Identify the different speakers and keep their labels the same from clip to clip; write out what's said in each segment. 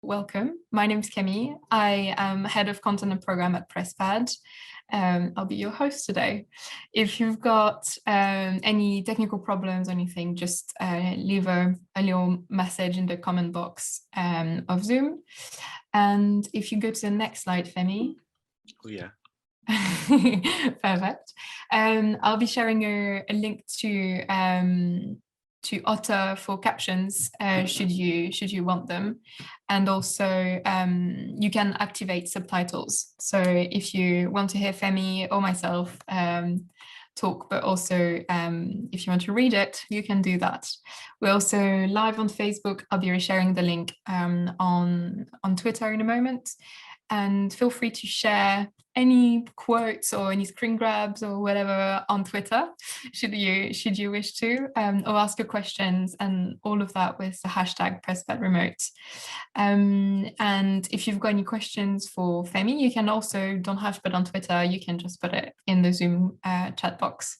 Speaker 1: Welcome. My name is Femi. I am head of content and program at PressPad. I'll be your host today. If you've got any technical problems or anything, just leave a little message in the comment box of Zoom. And if you go to the next slide, Femi.
Speaker 2: Oh, yeah.
Speaker 1: Perfect. I'll be sharing a link to Otter for captions should you want them, and also you can activate subtitles. So if you want to hear Femi or myself talk, but also if you want to read it, you can do that. We're also live on Facebook. I'll be resharing the link on Twitter in a moment. And feel free to share any quotes or any screen grabs or whatever on Twitter, should you wish to, or ask your questions, and all of that with the hashtag PressPadRemote. And if you've got any questions for Femi, you can also, don't have to put on Twitter, you can just put it in the Zoom chat box.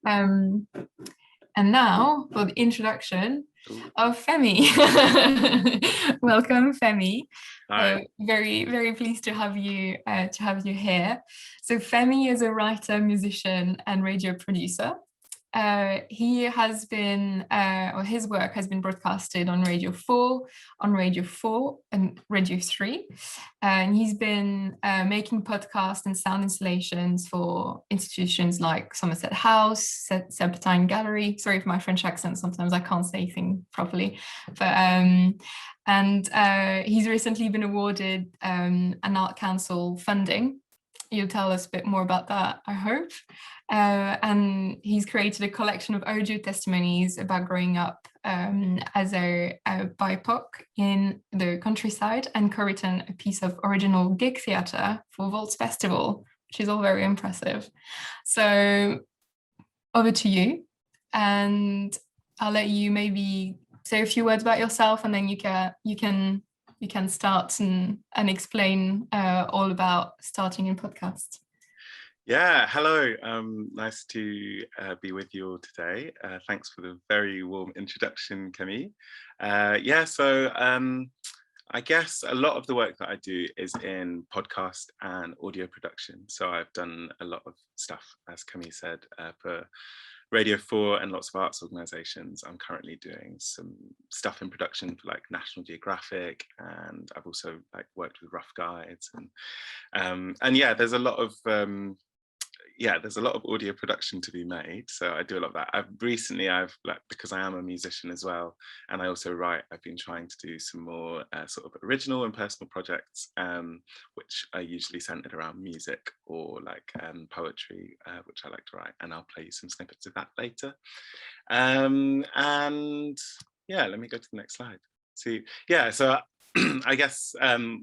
Speaker 1: And now for the introduction of Femi. Welcome, Femi.
Speaker 2: Hi.
Speaker 1: Very, very pleased to have you here. So Femi is a writer, musician, and radio producer. He has been, or his work has been broadcasted on Radio 4, on Radio 4 and Radio 3. And he's been making podcasts and sound installations for institutions like Somerset House, Serpentine Gallery. Sorry for my French accent, sometimes I can't say things properly. But, he's recently been awarded an Art Council funding. You'll tell us a bit more about that, I hope. And he's created a collection of audio testimonies about growing up as a BIPOC in the countryside, and co-written a piece of original gig theatre for Volts Festival, which is all very impressive. So over to you, and I'll let you maybe say a few words about yourself, and then you can start and explain all about starting a podcast.
Speaker 2: Yeah, hello. Nice to be with you all today. Thanks for the very warm introduction, Kemi. So I guess a lot of the work that I do is in podcast and audio production. So I've done a lot of stuff, as Kemi said, for Radio 4 and lots of arts organisations. I'm currently doing some stuff in production for like National Geographic, and I've also like worked with Rough Guides, and yeah, there's a lot of audio production to be made. So I do a lot of that. I've because I am a musician as well, and I also write, I've been trying to do some more sort of original and personal projects, which are usually centered around music or like poetry, which I like to write, and I'll play you some snippets of that later. And yeah, let me go to the next slide. So I guess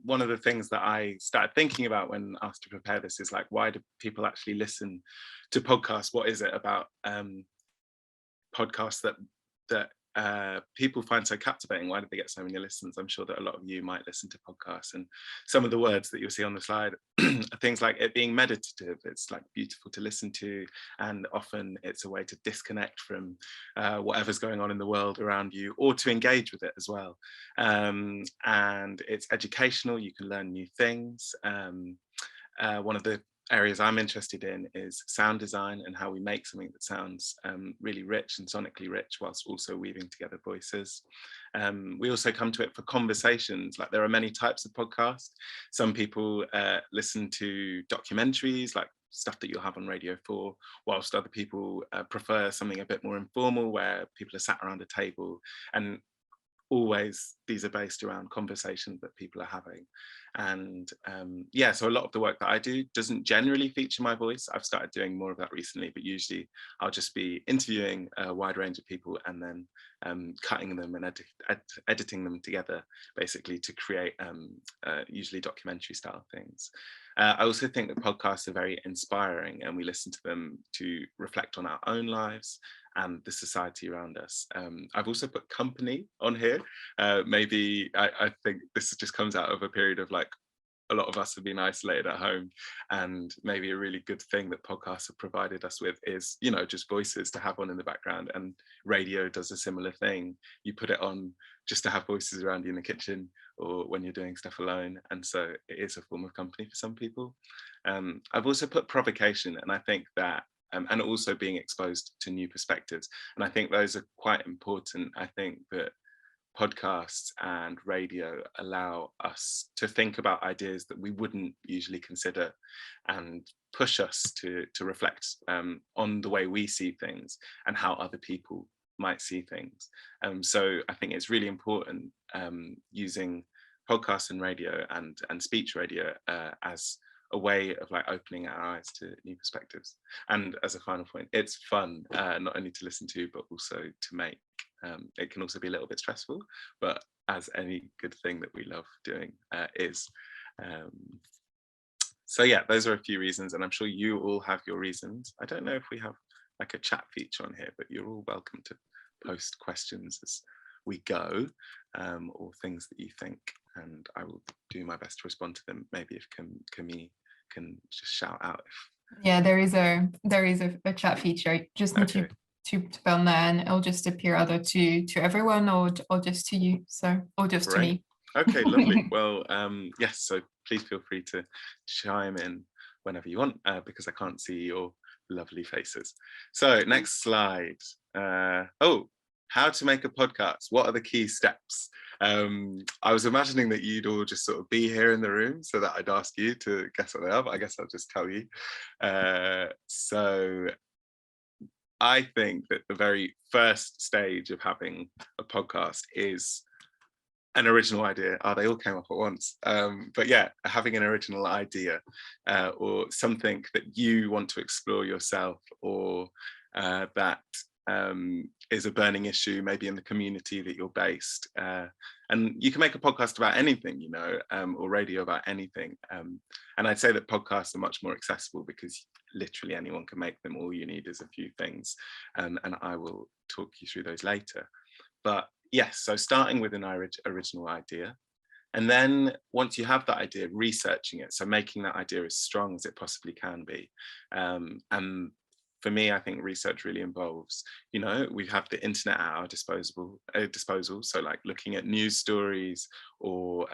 Speaker 2: one of the things that I started thinking about when asked to prepare this is like, why do people actually listen to podcasts? What is it about podcasts that people find so captivating? Why do they get so many listens? I'm sure that a lot of you might listen to podcasts, and some of the words that you'll see on the slide are things like it being meditative. It's like beautiful to listen to, and often it's a way to disconnect from whatever's going on in the world around you, or to engage with it as well. And it's educational. You can learn new things. One of the areas I'm interested in is sound design and how we make something that sounds really rich and sonically rich whilst also weaving together voices. We also come to it for conversations. Like, there are many types of podcasts. Some people listen to documentaries, like stuff that you'll have on Radio 4, whilst other people prefer something a bit more informal, where people are sat around a table, and always these are based around conversations that people are having. And so a lot of the work that I do doesn't generally feature my voice. I've started doing more of that recently, but usually I'll just be interviewing a wide range of people and then cutting them and editing them together, basically to create usually documentary style things. I also think that podcasts are very inspiring, and we listen to them to reflect on our own lives and the society around us. I've also put company on here. Maybe I think this just comes out of a period of like, a lot of us have been isolated at home, and maybe a really good thing that podcasts have provided us with is, just voices to have on in the background. And radio does a similar thing. You put it on just to have voices around you in the kitchen or when you're doing stuff alone. And so it is a form of company for some people. I've also put provocation, and I think that, and also being exposed to new perspectives. And I think those are quite important. I think that podcasts and radio allow us to think about ideas that we wouldn't usually consider, and push us to reflect on the way we see things and how other people might see things. So I think it's really important using podcasts and radio and speech radio as a way of like opening our eyes to new perspectives. And as a final point, it's fun not only to listen to, but also to make. It can also be a little bit stressful, but as any good thing that we love doing is. So yeah, those are a few reasons, and I'm sure you all have your reasons. I don't know if we have like a chat feature on here, but you're all welcome to post questions as we go, or things that you think, and I will do my best to respond to them. Maybe if Camille can just shout out.
Speaker 1: Yeah, there is a chat feature. You just need to put on there, and it'll just appear either to everyone or just to you. So, or just to me.
Speaker 2: Okay, lovely. Well, yes. So please feel free to chime in whenever you want, because I can't see your lovely faces. So next slide. Oh, how to make a podcast. What are the key steps? I was imagining that you'd all just sort of be here in the room so that I'd ask you to guess what they are, but I guess I'll just tell you. So I think that the very first stage of having a podcast is an original idea. They all came up at once. But yeah, having an original idea or something that you want to explore yourself, or that is a burning issue maybe in the community that you're based. And you can make a podcast about anything, you know, or radio about anything. And I'd say that podcasts are much more accessible because literally anyone can make them. All you need is a few things. And I will talk you through those later. But yes, so starting with an original idea. And then once you have that idea, researching it. So making that idea as strong as it possibly can be. And for me, I think research really involves, you know, we have the internet at our disposal. So like looking at news stories, or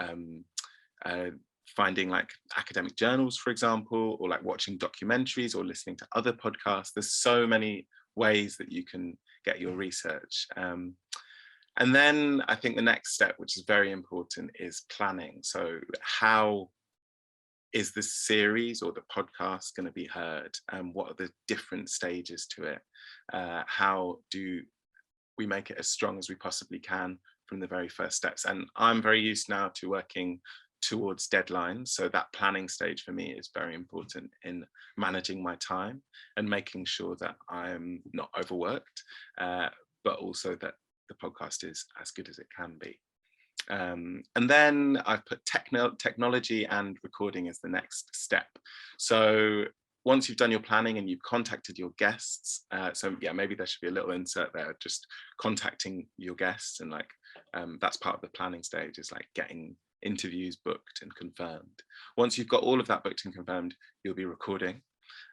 Speaker 2: finding like academic journals, for example, or like watching documentaries or listening to other podcasts. There's so many ways that you can get your research. And then I think the next step, which is very important, is planning. So how is the series or the podcast going to be heard? And what are the different stages to it? How do we make it as strong as we possibly can from the very first steps? And I'm very used now to working towards deadlines. So that planning stage for me is very important in managing my time and making sure that I'm not overworked, but also that the podcast is as good as it can be. And then I've put technology and recording as the next step. So once you've done your planning and you've contacted your guests, so yeah, maybe there should be a little insert there, just contacting your guests, and like that's part of the planning stage, is like getting interviews booked and confirmed. Once you've got all of that booked and confirmed, you'll be recording.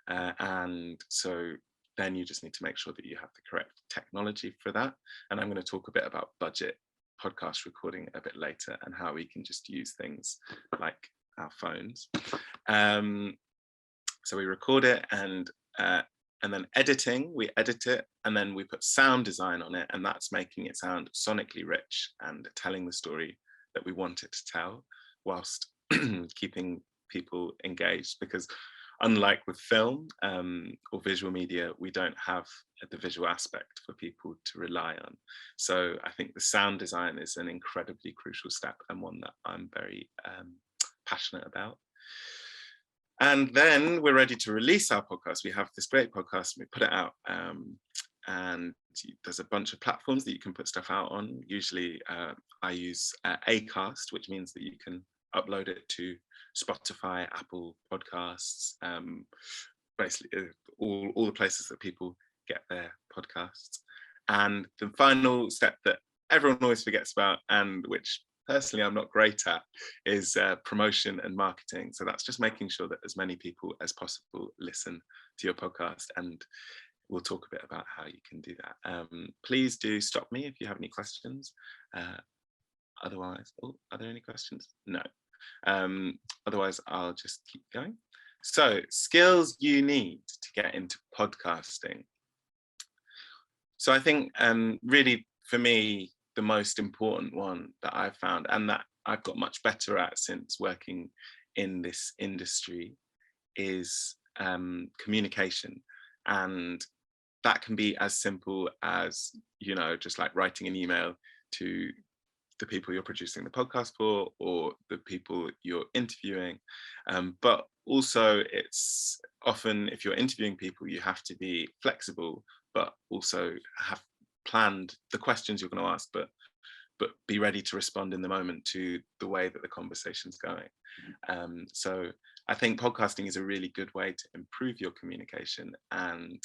Speaker 2: And so then you just need to make sure that you have the correct technology for that. And I'm going to talk a bit about budget podcast recording a bit later, and how we can just use things like our phones. So we record it, and then editing, we edit it, and then we put sound design on it, and that's making it sound sonically rich and telling the story that we want it to tell, whilst keeping people engaged. Because unlike with film or visual media, we don't have the visual aspect for people to rely on. So I think the sound design is an incredibly crucial step, and one that I'm very passionate about. And then we're ready to release our podcast. We have this great podcast, and we put it out. And there's a bunch of platforms that you can put stuff out on. Usually I use Acast, which means that you can upload it to Spotify, Apple Podcasts, basically all the places that people get their podcasts. And the final step that everyone always forgets about, and which personally I'm not great at, is promotion and marketing. So that's just making sure that as many people as possible listen to your podcast, and we'll talk a bit about how you can do that. Please do stop me if you have any questions. Otherwise, oh, are there any questions? No. Otherwise, I'll just keep going. So, skills you need to get into podcasting. So I think really for me, the most important one that I've found, and that I've got much better at since working in this industry, is communication. And that can be as simple as, you know, just like writing an email to the people you're producing the podcast for, or the people you're interviewing. But also, it's often, if you're interviewing people, you have to be flexible, but also have planned the questions you're going to ask, but be ready to respond in the moment to the way that the conversation's going. So I think podcasting is a really good way to improve your communication. And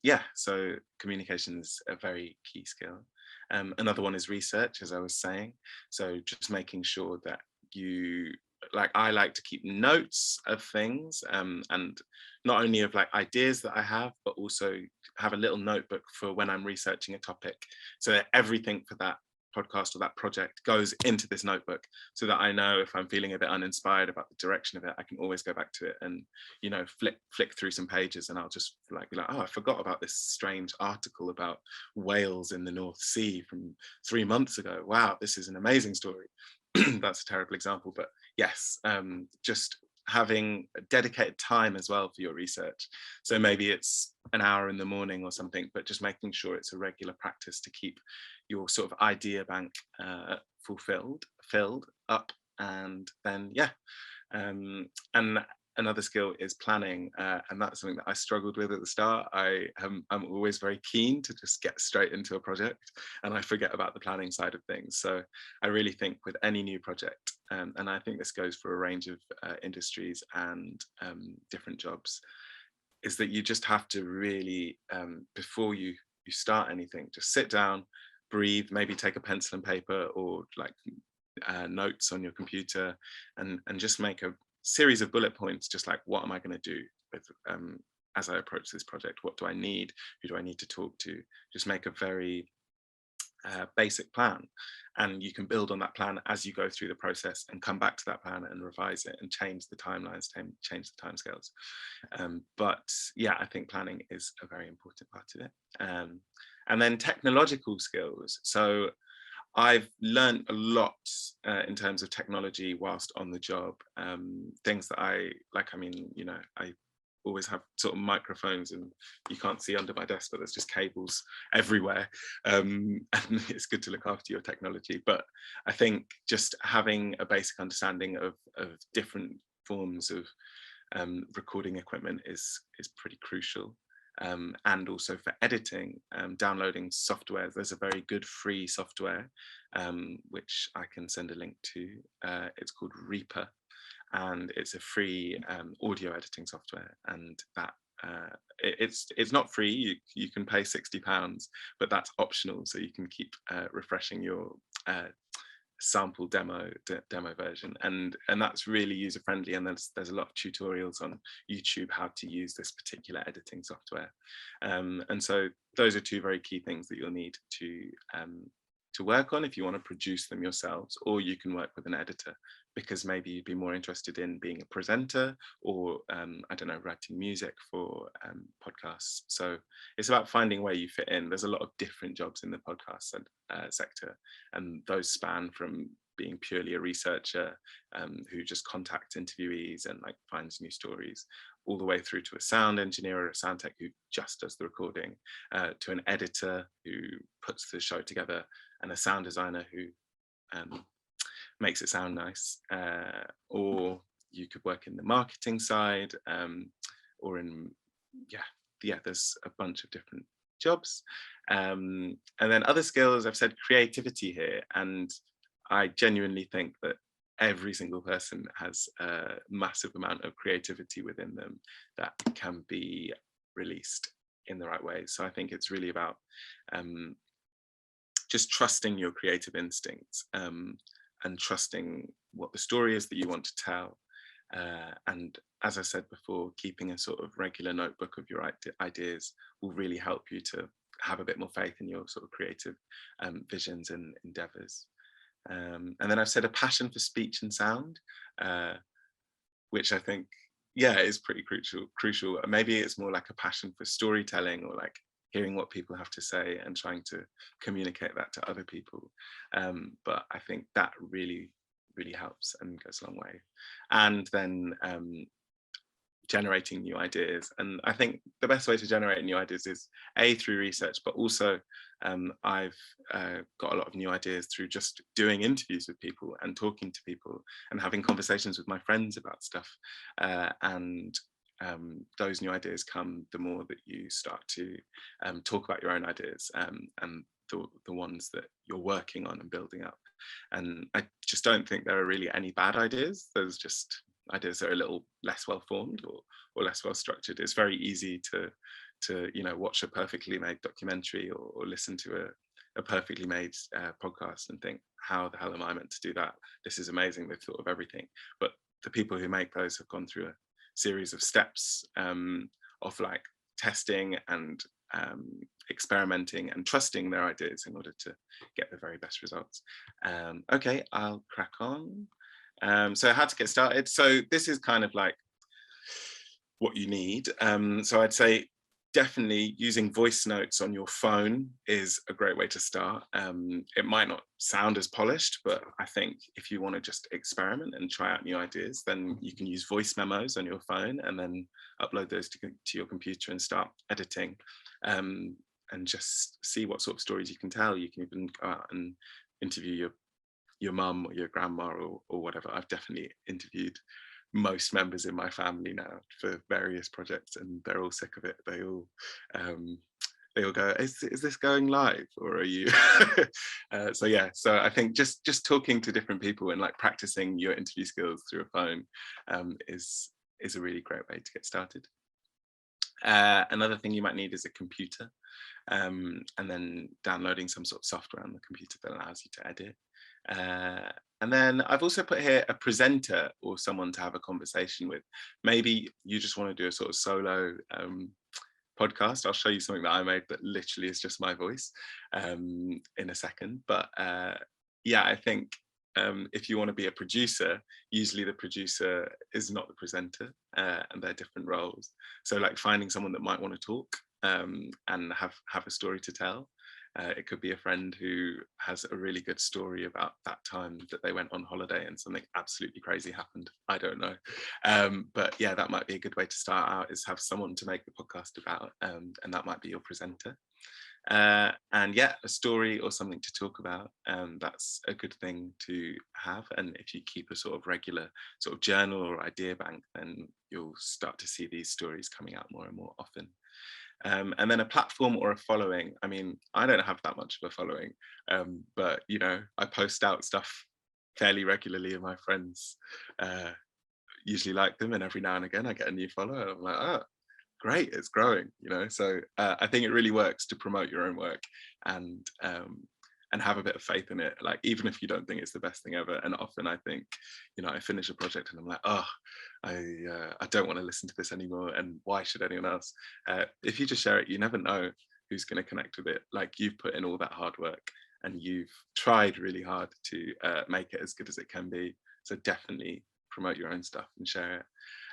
Speaker 2: yeah, so communication is a very key skill. Another one is research, as I was saying. So just making sure that you, like, I like to keep notes of things, and not only of like ideas that I have, but also have a little notebook for when I'm researching a topic, so that everything for that podcast or that project goes into this notebook, so that I know if I'm feeling a bit uninspired about the direction of it, I can always go back to it and, you know, flick through some pages, and I'll just like be like, oh, I forgot about this strange article about whales in the North Sea from 3 months ago. Wow, this is an amazing story. That's a terrible example, but yes, just having dedicated time as well for your research. So maybe it's an hour in the morning or something, but just making sure it's a regular practice to keep your sort of idea bank filled up. And then, yeah. And another skill is planning, and that's something that I struggled with at the start. I'm always very keen to just get straight into a project, and I forget about the planning side of things. So I really think with any new project, and I think this goes for a range of industries and different jobs, is that you just have to really, before you start anything, just sit down, breathe, maybe take a pencil and paper, or like notes on your computer, and just make a series of bullet points, just like, what am I going to do with as I approach this project? What do I need? Who do I need to talk to? Just make a very basic plan, and you can build on that plan as you go through the process, and come back to that plan and revise it and change the timelines, change the timescales. But yeah, I think planning is a very important part of it. And then technological skills. So I've learned a lot in terms of technology whilst on the job. Things that I like, I mean, you know, I always have sort of microphones, and you can't see under my desk, but there's just cables everywhere. And it's good to look after your technology. But I think just having a basic understanding of different forms of recording equipment is pretty crucial. And also for editing, downloading software. There's a very good free software, which I can send a link to. It's called Reaper, and it's a free audio editing software. And that it's not free. You can pay £60, but that's optional, so you can keep refreshing your sample demo version, and that's really user friendly. And there's a lot of tutorials on YouTube how to use this particular editing software. And so those are two very key things that you'll need to work on if you want to produce them yourselves, or you can work with an editor, because maybe you'd be more interested in being a presenter, or I don't know, writing music for podcasts. So it's about finding where you fit in. There's a lot of different jobs in the podcast sector, and those span from being purely a researcher who just contacts interviewees and like finds new stories, all the way through to a sound engineer or a sound tech who just does the recording, to an editor who puts the show together, and a sound designer who makes it sound nice. Or you could work in the marketing side, or in, there's a bunch of different jobs. And then other skills, I've said creativity here, and I genuinely think that every single person has a massive amount of creativity within them that can be released in the right way. So I think it's really about just trusting your creative instincts, and trusting what the story is that you want to tell. And as I said before, keeping a sort of regular notebook of your ideas will really help you to have a bit more faith in your sort of creative visions and endeavors. And then I've said a passion for speech and sound, which I think, yeah, is pretty crucial. Maybe it's more like a passion for storytelling, or like hearing what people have to say and trying to communicate that to other people. But I think that really helps and goes a long way. And then generating new ideas. And I think the best way to generate new ideas is through research, but also I've got a lot of new ideas through just doing interviews with people and talking to people and having conversations with my friends about stuff. And those new ideas come the more that you start to talk about your own ideas and the ones that you're working on and building up. And I just don't think there are really any bad ideas. There's just ideas that are a little less well formed or less well structured. It's very easy to watch a perfectly made documentary or listen to a perfectly made podcast and think, how the hell am I meant to do that? This is amazing, they've thought of everything. But the people who make those have gone through a series of steps of like testing and experimenting and trusting their ideas in order to get the very best results. Okay, I'll crack on. So how to get started. So this is kind of like what you need. So I'd say definitely using voice notes on your phone is a great way to start. It might not sound as polished, but I think if you want to just experiment and try out new ideas, then you can use voice memos on your phone and then upload those to your computer and start editing and just see what sort of stories you can tell. You can even go out and interview your mum or your grandma or whatever. I've definitely interviewed most members in my family now for various projects, and they're all sick of it. They all go, is this going live, or are you so yeah, so I think just talking to different people and like practicing your interview skills through a phone is a really great way to get started. Another thing you might need is a computer, and then downloading some sort of software on the computer that allows you to edit. And then I've also put here a presenter or someone to have a conversation with. Maybe you just want to do a sort of solo podcast. I'll show you something that I made that literally is just my voice in a second. But yeah, I think if you want to be a producer, usually the producer is not the presenter, and they're different roles. So like finding someone that might want to talk and have a story to tell. It could be a friend who has a really good story about that time that they went on holiday and something absolutely crazy happened. I don't know. But yeah, that might be a good way to start out, is have someone to make the podcast about, and that might be your presenter. And yeah, a story or something to talk about, that's a good thing to have. And if you keep a sort of regular sort of journal or idea bank, then you'll start to see these stories coming out more and more often. And then a platform or a following. I mean, I don't have that much of a following, but you know, I post out stuff fairly regularly, and my friends usually like them, and every now and again I get a new follower and I'm like, oh, great, it's growing, you know. So I think it really works to promote your own work and have a bit of faith in it, like even if you don't think it's the best thing ever. And often I think, you know, I finish a project and I'm like, oh, I don't want to listen to this anymore, and why should anyone else? If you just share it, you never know who's going to connect with it. Like, you've put in all that hard work and you've tried really hard to make it as good as it can be. So definitely promote your own stuff and share it.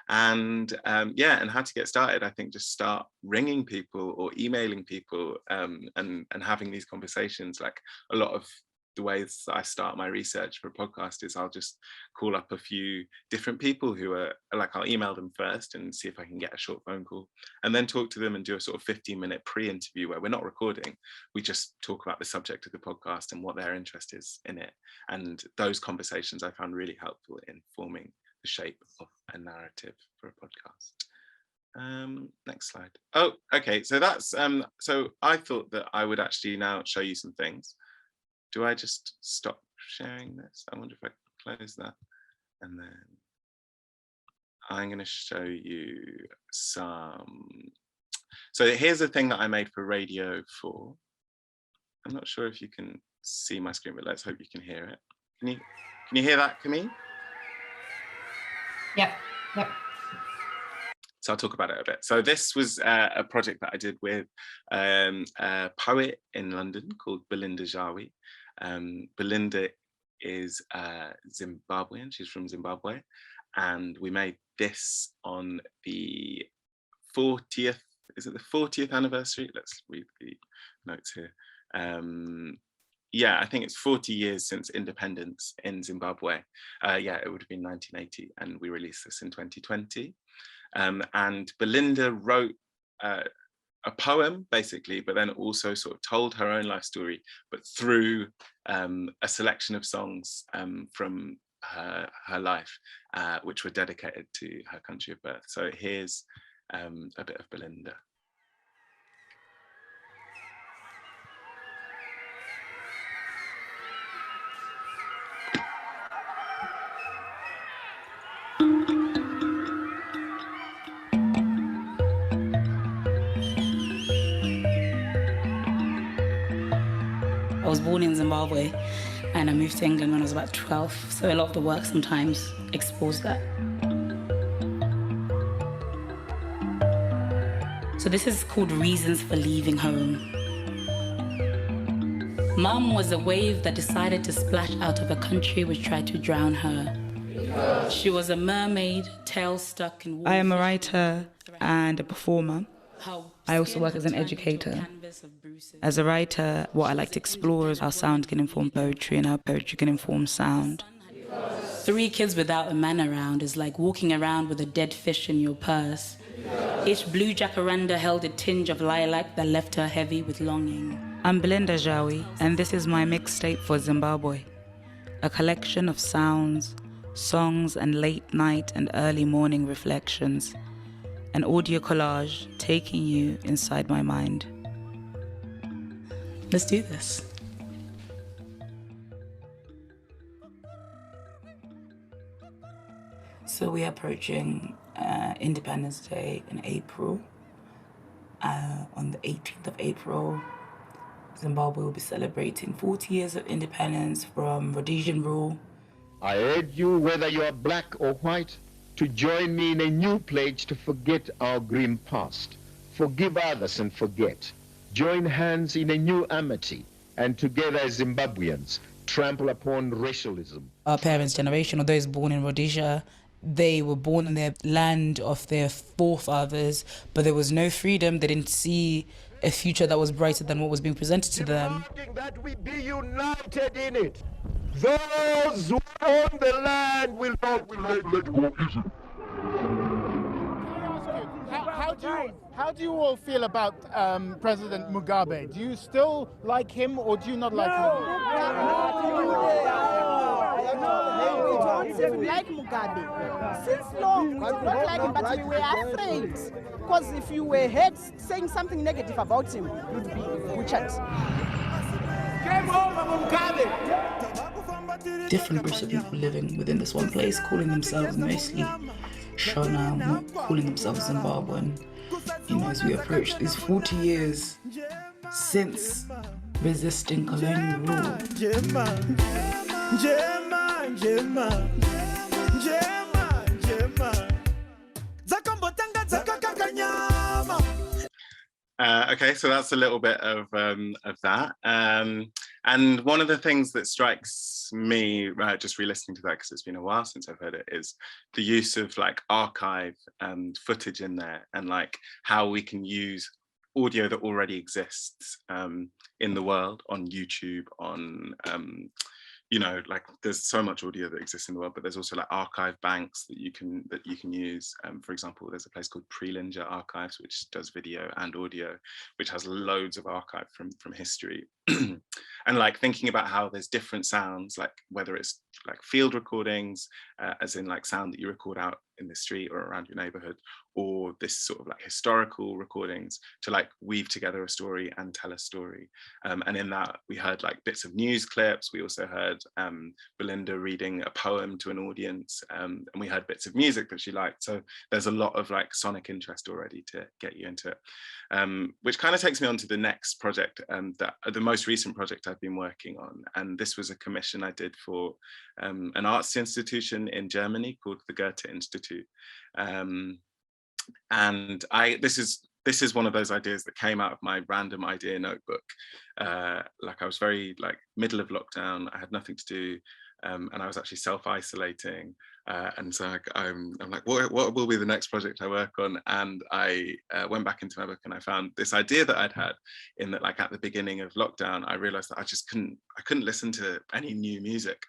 Speaker 2: And yeah, and how to get started, I think just start ringing people or emailing people, and having these conversations. Like, a lot of the ways that I start my research for a podcast is I'll just call up a few different people who are like, I'll email them first and see if I can get a short phone call, and then talk to them and do a sort of 15-minute pre-interview where we're not recording. We just talk about the subject of the podcast and what their interest is in it. And those conversations I found really helpful in forming the shape of a narrative for a podcast. Next slide. Oh, okay, so that's so I thought that I would actually now show you some things. Do I just stop sharing this? I wonder if I can close that, and then I'm going to show you some. So here's a thing that I made for Radio 4. I'm not sure if you can see my screen, but let's hope you can hear it. Can you hear that, Camille?
Speaker 1: Yep.
Speaker 2: So I'll talk about it a bit. So this was a project that I did with a poet in London called Belinda Jawi. Belinda is Zimbabwean. She's from Zimbabwe. And we made this on the 40th, is it the 40th anniversary? Let's read the notes here. Yeah, I think it's 40 years since independence in Zimbabwe. Yeah, it would have been 1980, and we released this in 2020. And Belinda wrote a poem, basically, but then also sort of told her own life story, but through a selection of songs from her life, which were dedicated to her country of birth. So here's a bit of Belinda.
Speaker 3: I was born in Zimbabwe and I moved to England when I was about 12, so a lot of the work sometimes exposed that. So this is called Reasons for Leaving Home. Mum was a wave that decided to splash out of a country which tried to drown her. She was a mermaid, tail stuck in water.
Speaker 4: I am a writer and a performer. I also work as an educator. As a writer, what I like to explore is how sound can inform poetry and how poetry can inform sound.
Speaker 3: 3 kids without a man around is like walking around with a dead fish in your purse. Each blue jacaranda held a tinge of lilac that left her heavy with longing.
Speaker 4: I'm Belinda Jawi, and this is my mixtape for Zimbabwe. A collection of sounds, songs, and late night and early morning reflections. An audio collage taking you inside my mind.
Speaker 3: Let's do this. So we're approaching Independence Day in April. On the 18th of April, Zimbabwe will be celebrating 40 years of independence from Rhodesian rule.
Speaker 5: I urge you, whether you are black or white, to join me in a new pledge to forget our grim past, forgive others and forget, join hands in a new amity, and together as Zimbabweans, trample upon racialism.
Speaker 3: Our parents' generation, or those born in Rhodesia, they were born in their land of their forefathers, but there was no freedom. They didn't see a future that was brighter than what was being presented to them.
Speaker 5: That we be united in it. Those who own the land will not let go easy.
Speaker 6: How do you all feel about President Mugabe? Do you still like him or do you not like him?
Speaker 7: We don't even like Mugabe. Since long, we did not like him, but we were afraid. Because if you were heard saying something negative about him, you'd be butchered.
Speaker 6: Game over, Mugabe!
Speaker 3: Different groups of people living within this one place, calling themselves mostly Shona, calling themselves Zimbabwean. You know, as we approach these 40 years since resisting colonial rule.
Speaker 2: Okay, so that's a little bit of that. And one of the things that strikes me, just re-listening to that, because it's been a while since I've heard it, is the use of like archive footage in there, and like how we can use audio that already exists in the world on YouTube, on you know, like there's so much audio that exists in the world, but there's also like archive banks that you can use. For example, there's a place called Prelinger Archives, which does video and audio, which has loads of archive from history. And like thinking about how there's different sounds, like whether it's like field recordings, as in like sound that you record out in the street or around your neighborhood, or this sort of like historical recordings to like weave together a story and tell a story. And in that we heard like bits of news clips. We also heard Belinda reading a poem to an audience, and we heard bits of music that she liked. So there's a lot of like sonic interest already to get you into it, which kind of takes me on to the next project, that the most recent project I've been working on. And this was a commission I did for an arts institution in Germany called the Goethe Institute. And this is one of those ideas that came out of my random idea notebook. Like I was very like middle of lockdown, I had nothing to do. and I was actually self-isolating. And so I'm like, what will be the next project I work on? And I went back into my book and I found this idea that I'd had in that, like, at the beginning of lockdown, I realized that I couldn't listen to any new music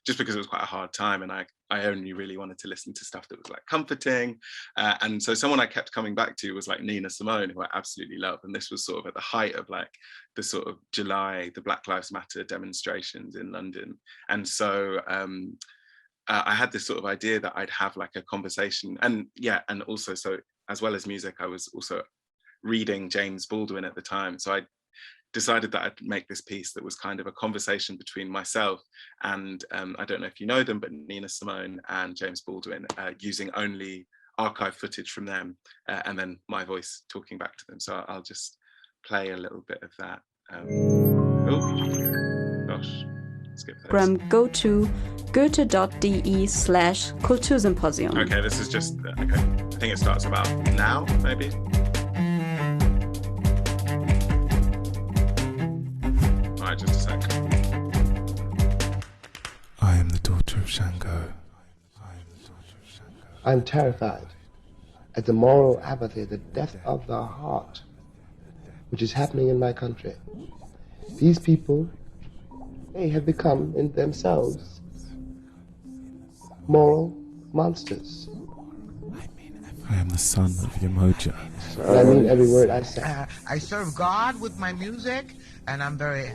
Speaker 2: just because it was quite a hard time. And I only really wanted to listen to stuff that was like comforting. And so someone I kept coming back to was like Nina Simone, who I absolutely love. And this was sort of at the height of like the sort of July, the Black Lives Matter demonstrations in London. And so I had this sort of idea that I'd have like a conversation, and also, so as well as music, I was also reading James Baldwin at the time. So I decided that I'd make this piece that was kind of a conversation between myself and, I don't know if you know them, but Nina Simone and James Baldwin, using only archive footage from them, and then my voice talking back to them. So I'll just play a little bit of that. Oh, gosh.
Speaker 8: Go to goethe.de/Kultursymposium.
Speaker 2: Okay, this is just, okay. I think it starts about now, maybe. All right, just a sec.
Speaker 9: I am the daughter of Shango.
Speaker 10: I'm terrified at the moral apathy, the death of the heart, which is happening in my country. These people, they have become in themselves moral monsters.
Speaker 9: I am the son of Yamoja.
Speaker 10: And I mean every word I say.
Speaker 11: I serve God with my music, and I'm very,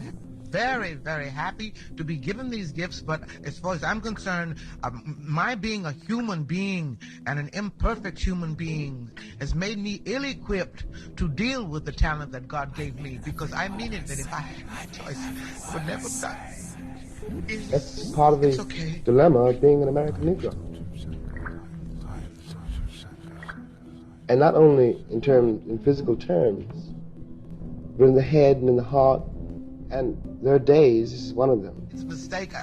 Speaker 11: very, very happy to be given these gifts. But as far as I'm concerned, my being a human being and an imperfect human being has made me ill-equipped to deal with the talent that God gave me, because I mean it, that if I had my choice, I would never die.
Speaker 10: That's part of the dilemma of being an American Negro. And not only in physical terms, but in the head and in the heart. And there are days, this is one of them,
Speaker 11: It's a mistake.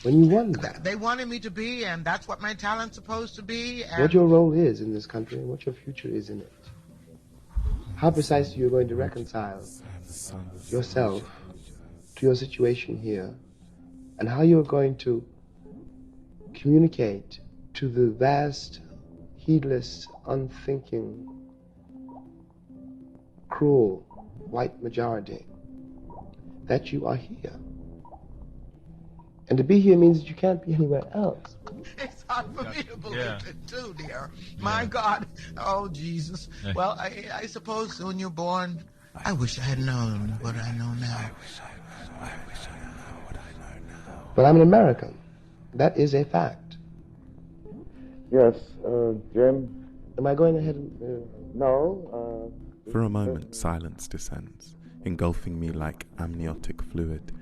Speaker 10: when you wonder
Speaker 11: They wanted me to be, and that's what my talent's supposed to be. And
Speaker 10: what your role is in this country and what your future is in it. How precisely you're going to reconcile yourself to your situation here, and how you're going to communicate to the vast, heedless, unthinking, cruel white majority that you are here. And to be here means that you can't be anywhere else.
Speaker 11: It's hard for me to believe it too, dear. My God. Oh, Jesus. Well, I suppose when you're born, I wish I had known what I know now. I wish I know what I know now.
Speaker 10: But I'm an American. That is a fact.
Speaker 5: Yes, Jim?
Speaker 10: Am I going ahead?
Speaker 5: No.
Speaker 9: For a moment, silence descends, engulfing me like amniotic fluid,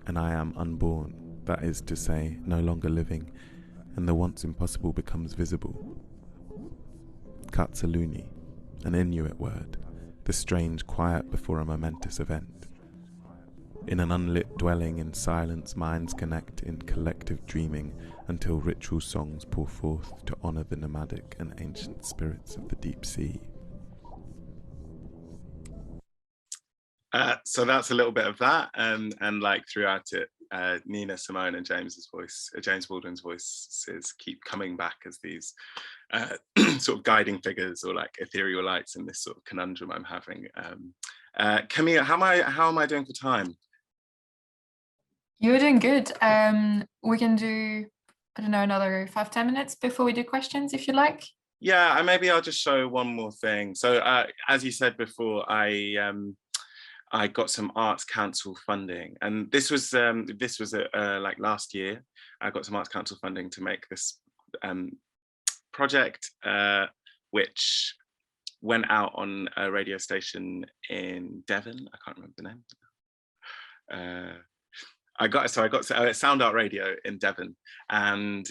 Speaker 9: and I am unborn, that is to say, no longer living, and the once impossible becomes visible. Katsaluni, an Inuit word, the strange quiet before a momentous event. In an unlit dwelling in silence, minds connect in collective dreaming until ritual songs pour forth to honor the nomadic and ancient spirits of the deep sea.
Speaker 2: So that's a little bit of that, and like throughout it, Nina Simone and James Baldwin's voices keep coming back as these sort of guiding figures or like ethereal lights in this sort of conundrum I'm having. Camille, how am I doing for time?
Speaker 1: You're doing good. We can do, I don't know, another 5-10 minutes before we do questions, if you like.
Speaker 2: Yeah, maybe I'll just show one more thing. So as you said before, I got some Arts Council funding, and this was like last year. I got some Arts Council funding to make this project, which went out on a radio station in Devon. I can't remember the name. I got Sound Art Radio in Devon, and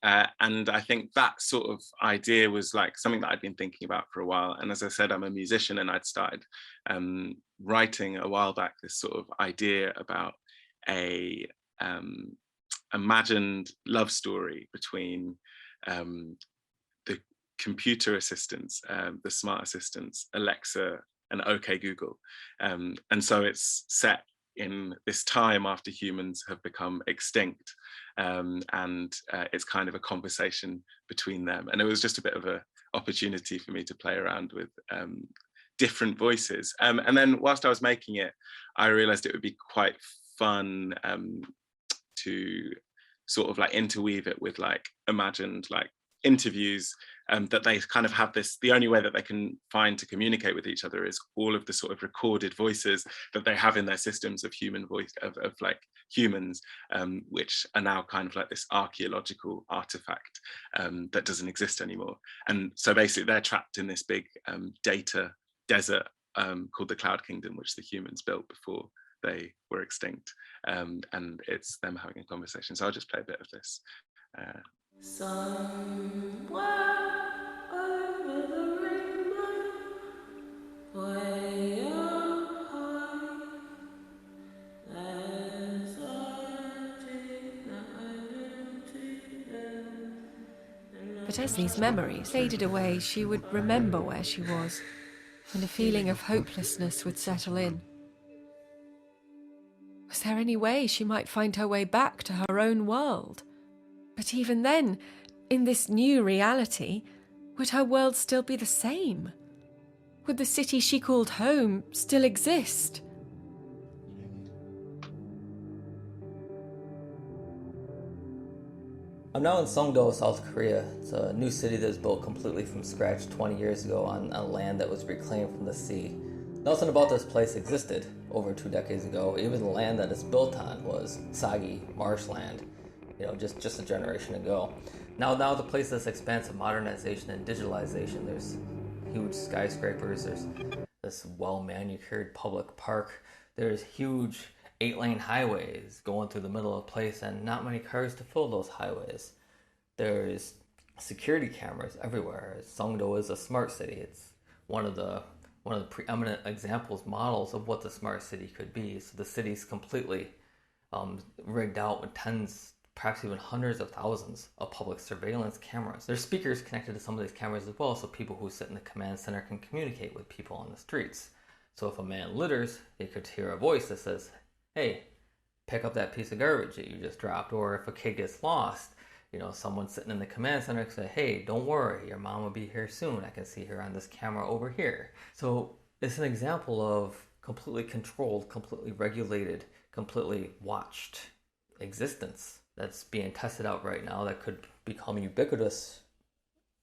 Speaker 2: I think that sort of idea was like something that I'd been thinking about for a while. And as I said, I'm a musician, and I'd started writing a while back this sort of idea about a imagined love story between the computer assistants, the smart assistants, Alexa and OK Google. And so it's set in this time after humans have become extinct, and it's kind of a conversation between them. And it was just a bit of an opportunity for me to play around with different voices. And then whilst I was making it, I realized it would be quite fun to sort of like interweave it with like imagined like interviews, that they kind of have this, the only way that they can find to communicate with each other is all of the sort of recorded voices that they have in their systems of human voice, of like humans, which are now kind of like this archaeological artifact that doesn't exist anymore. And so basically they're trapped in this big data desert called the Cloud Kingdom, which the humans built before they were extinct. And it's them having a conversation. So I'll just play a bit of this.
Speaker 12: Somewhere over the rainbow, way up high, there's
Speaker 13: But as these memories faded away, she would remember where she was, and a feeling of hopelessness would settle in. Was there any way she might find her way back to her own world? But even then, in this new reality, would her world still be the same? Would the city she called home still exist?
Speaker 14: I'm now in Songdo, South Korea. It's a new city that was built completely from scratch 20 years ago on land that was reclaimed from the sea. Nothing about this place existed over 2 decades ago. Even the land that it's built on was soggy marshland, just a generation ago. Now the place has expansive modernization and digitalization. There's huge skyscrapers, there's this well-manicured public park, there's huge 8-lane highways going through the middle of the place and not many cars to fill those highways. There's security cameras everywhere. Songdo is a smart city. It's one of the preeminent models of what the smart city could be. So the city's completely rigged out with tens, perhaps even hundreds of thousands of public surveillance cameras. There's speakers connected to some of these cameras as well, so people who sit in the command center can communicate with people on the streets. So if a man litters, they could hear a voice that says, "Hey, pick up that piece of garbage that you just dropped." Or if a kid gets lost, someone sitting in the command center can say, "Hey, don't worry, your mom will be here soon. I can see her on this camera over here." So it's an example of completely controlled, completely regulated, completely watched existence that's being tested out right now that could become ubiquitous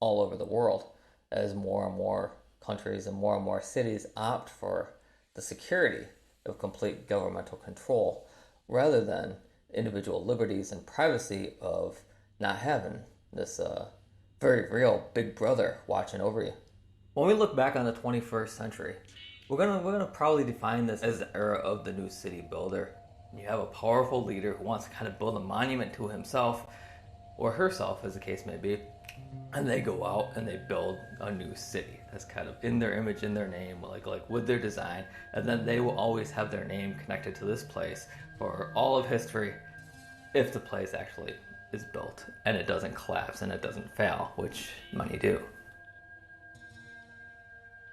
Speaker 14: all over the world as more and more countries and more cities opt for the security of complete governmental control rather than individual liberties and privacy of not having this very real big brother watching over you. When we look back on the 21st century, we're gonna probably define this as the era of the new city builder. You have a powerful leader who wants to kind of build a monument to himself or herself, as the case may be, and they go out and they build a new city that's kind of in their image, in their name, like with their design, and then they will always have their name connected to this place for all of history if the place actually is built and it doesn't collapse and it doesn't fail, which many do.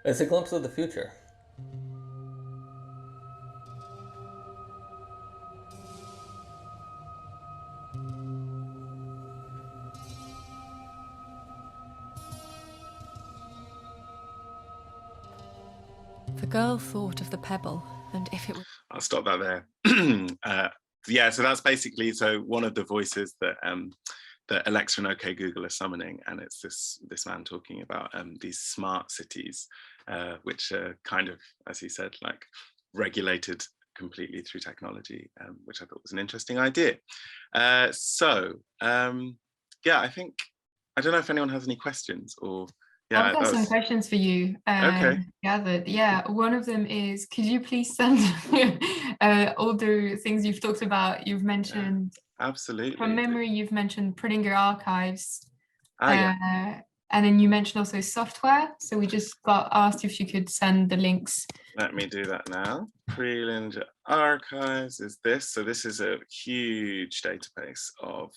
Speaker 14: It's a glimpse of the future.
Speaker 13: The girl thought of the pebble, and if it...
Speaker 2: I'll stop that there. Yeah, so that's basically one of the voices that that Alexa and OK Google are summoning, and it's this man talking about these smart cities, which are kind of, as he said, like regulated completely through technology, which I thought was an interesting idea. Yeah, I think, I don't know if anyone has any questions or... Yeah,
Speaker 1: I've got some questions for you. Gathered. Yeah, one of them is, could you please send all the things you've talked about? You've mentioned,
Speaker 2: absolutely.
Speaker 1: From memory, you've mentioned putting your archives,
Speaker 2: yeah.
Speaker 1: And then you mentioned also software. So we just got asked if you could send the links.
Speaker 2: Let me do that now. Freelander Archives is this. So this is a huge database of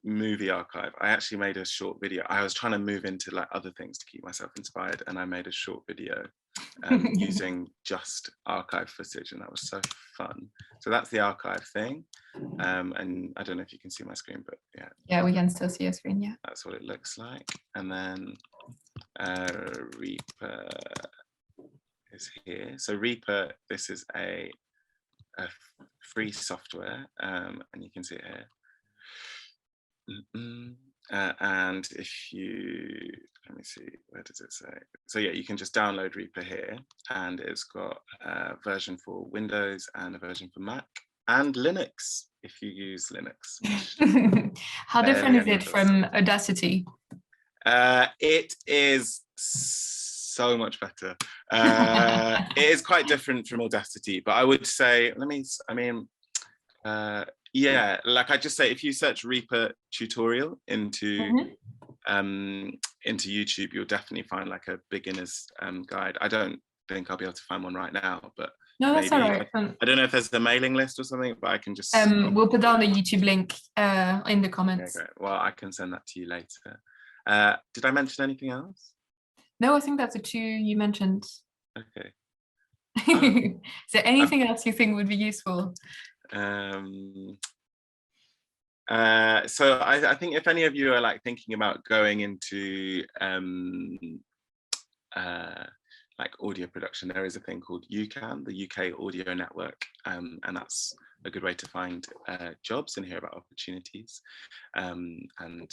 Speaker 2: movie archive. I actually made a short video. I was trying to move into like other things to keep myself inspired, and I made a short video using just archive footage, and that was so fun. So that's the archive thing. And I don't know if you can see my screen, but yeah.
Speaker 1: Yeah, we can still see your screen, yeah.
Speaker 2: That's what it looks like. And then Reaper is here. So Reaper, this is a free software, and you can see it here. And if you, let me see, where does it say? So yeah, you can just download Reaper here, and it's got a version for Windows and a version for Mac and Linux, if you use Linux.
Speaker 1: How different is it from Audacity?
Speaker 2: It is so much better. It is quite different from Audacity, but I would say, yeah, like I just say, if you search Reaper tutorial into YouTube, you'll definitely find like a beginner's guide. I don't think I'll be able to find one right now, but
Speaker 1: no, that's all right.
Speaker 2: I don't know if there's a mailing list or something, but I can just
Speaker 1: we'll put down the YouTube link in the comments.
Speaker 2: Okay, well, I can send that to you later. Did I mention anything else?
Speaker 1: No, I think that's the two you mentioned.
Speaker 2: Okay.
Speaker 1: Is there anything else you think would be useful?
Speaker 2: So I think if any of you are like thinking about going into like audio production, there is a thing called UCAN, the UK Audio Network, and that's a good way to find jobs and hear about opportunities. And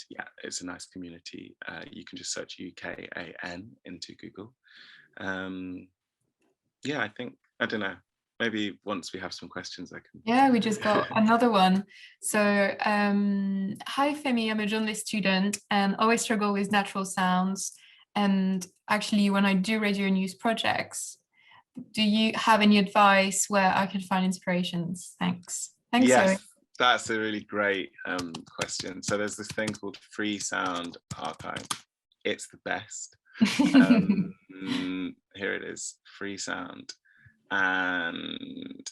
Speaker 2: yeah, it's a nice community. You can just search UKAN into Google. Yeah, I don't know. Maybe once we have some questions, I can.
Speaker 1: Yeah, we just got another one. So, hi Femi, I'm a journalist student and always struggle with natural sounds. And actually, when I do radio news projects, do you have any advice where I can find inspirations? Thanks. Thanks,
Speaker 2: yes,
Speaker 1: Zoe.
Speaker 2: That's a really great question. So there's this thing called Free Sound Archive. It's the best. Here it is, Free Sound. And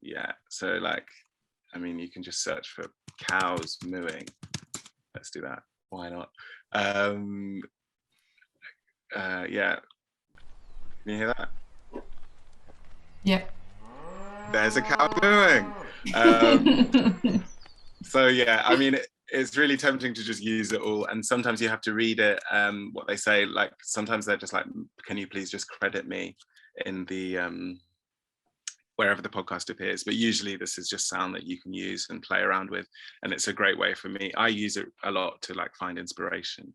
Speaker 2: yeah, so like, I mean, you can just search for cows mooing. Let's do that. Why not? Yeah. Can you hear that?
Speaker 1: Yeah.
Speaker 2: There's a cow mooing. So yeah, I mean, it's really tempting to just use it all, and sometimes you have to read it, what they say. Like sometimes they're just like, can you please just credit me in the wherever the podcast appears, but usually this is just sound that you can use and play around with, and it's a great way for me. I use it a lot to like find inspiration.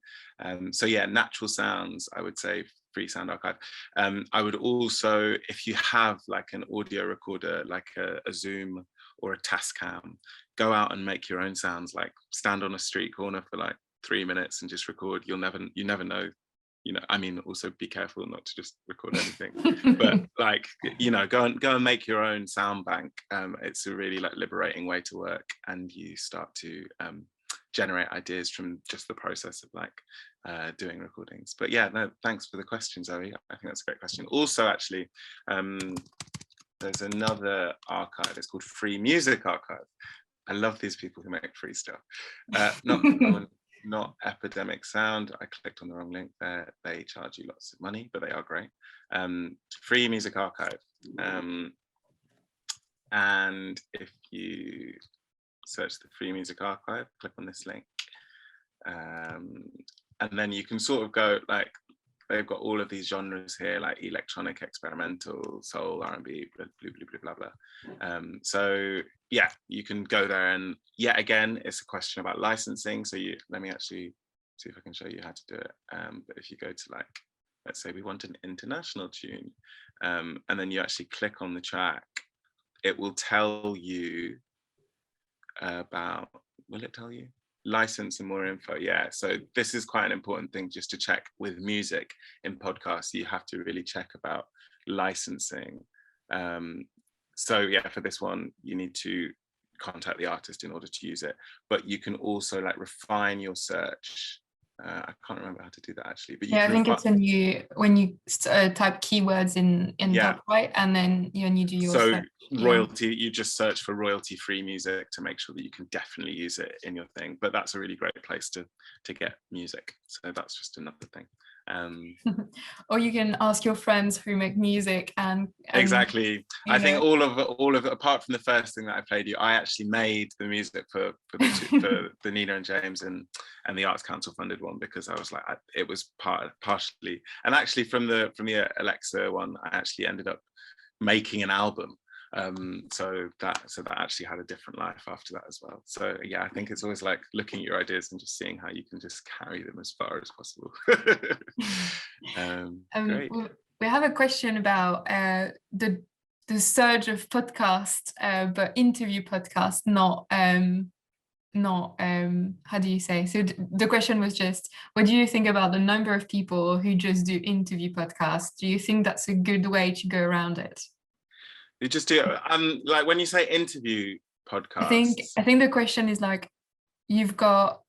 Speaker 2: So yeah, natural sounds, I would say Free Sound Archive. I would also, if you have like an audio recorder, like a Zoom or a Tascam, go out and make your own sounds, like stand on a street corner for like 3 minutes and just record. You never know. You know, I mean, also be careful not to just record anything, but like, you know, go and make your own sound bank. It's a really like liberating way to work, and you start to generate ideas from just the process of like doing recordings. But yeah, no, thanks for the question, Zoe. I think that's a great question. Also, actually, there's another archive. It's called Free Music Archive. I love these people who make free stuff. Not Epidemic Sound. I clicked on the wrong link there. They charge you lots of money, but they are great. Free Music Archive. And if you search the Free Music Archive, click on this link. And then you can sort of go like, they've got all of these genres here, like electronic, experimental, soul, R&B, blah, blah, blah, blah, blah. So yeah, you can go there, and yet again, it's a question about licensing. So let me actually see if I can show you how to do it. But if you go to like, let's say we want an international tune, and then you actually click on the track, it will tell you about, will it tell you? License and more info. Yeah, so this is quite an important thing just to check with music in podcasts. You have to really check about licensing. So yeah, for this one you need to contact the artist in order to use it, but you can also like refine your search. I can't remember how to do that actually, but
Speaker 1: yeah, I think it's when you type keywords in top right, and then you do your
Speaker 2: so
Speaker 1: search.
Speaker 2: Royalty, you just search for royalty-free music to make sure that you can definitely use it in your thing. But that's a really great place to get music. So that's just another thing.
Speaker 1: Or you can ask your friends who make music and
Speaker 2: exactly. I think all of apart from the first thing that I played you, I actually made the music for the Nina and James and the Arts Council funded one, because I was like, it was partially, and actually from the Alexa one, I actually ended up making an album. So that actually had a different life after that as well. So yeah, I think it's always like looking at your ideas and just seeing how you can just carry them as far as possible. Great.
Speaker 1: We have a question about the surge of podcasts, but interview podcasts, not how do you say? So the question was just, what do you think about the number of people who just do interview podcasts? Do you think that's a good way to go around it?
Speaker 2: You just do like when you say interview podcasts.
Speaker 1: I think the question is like, you've got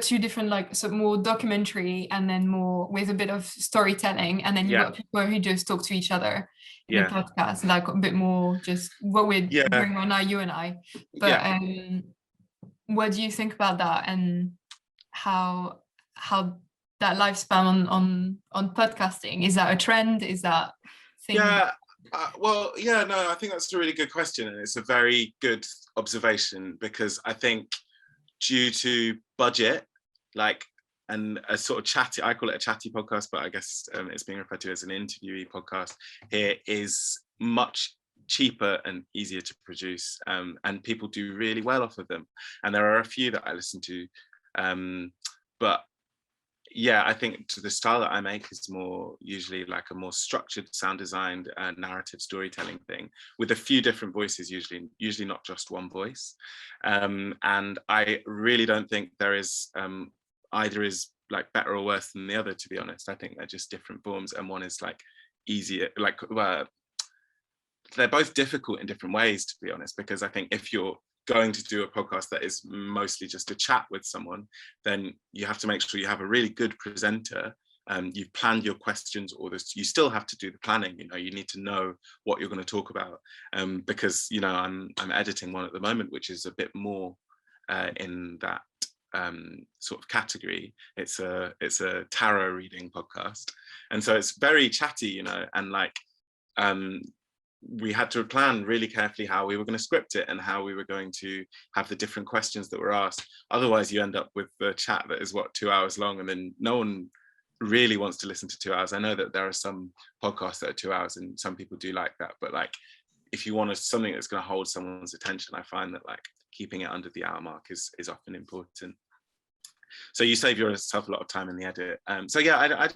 Speaker 1: two different, like, so more documentary and then more with a bit of storytelling, and then you've got people who just talk to each other in a podcast, like a bit more just what we're doing right now, you and I. But what do you think about that, and how that lifespan on podcasting? Is that a trend? Is that thing?
Speaker 2: No, I think that's a really good question, and it's a very good observation, because I think due to budget, like, and a sort of chatty, I call it a chatty podcast, but I guess it's being referred to as an interviewee podcast here, is much cheaper and easier to produce, and people do really well off of them. And there are a few that I listen to, but yeah, I think the style that I make is more usually like a more structured, sound designed, narrative storytelling thing with a few different voices, usually not just one voice. And I really don't think there is either is like better or worse than the other, to be honest. I think they're just different forms, and one is like easier, like they're both difficult in different ways, to be honest, because I think if you're going to do a podcast that is mostly just a chat with someone, then you have to make sure you have a really good presenter. You've planned your questions, or you still have to do the planning. You need to know what you're going to talk about, because I'm editing one at the moment, which is a bit more in that sort of category. It's a tarot reading podcast, and so it's very chatty, and like we had to plan really carefully how we were going to script it and how we were going to have the different questions that were asked. Otherwise, you end up with the chat that is 2 hours long, and then no one really wants to listen to 2 hours. I know that there are some podcasts that are 2 hours, and some people do like that. But like, if you want something that's going to hold someone's attention, I find that like keeping it under the hour mark is often important. So you save yourself a lot of time in the edit. So yeah, I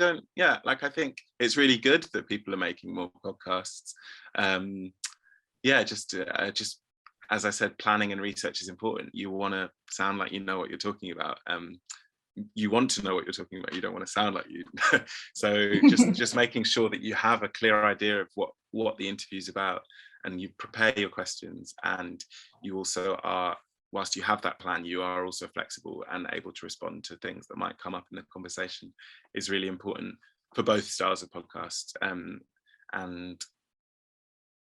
Speaker 2: think it's really good that people are making more podcasts. Just as I said, planning and research is important. You want to sound like you know what you're talking about. You want to know what you're talking about. You don't want to sound like you. So just making sure that you have a clear idea of what the interview's about, and you prepare your questions, and you also are, whilst you have that plan, you are also flexible and able to respond to things that might come up in the conversation, is really important for both styles of podcasts.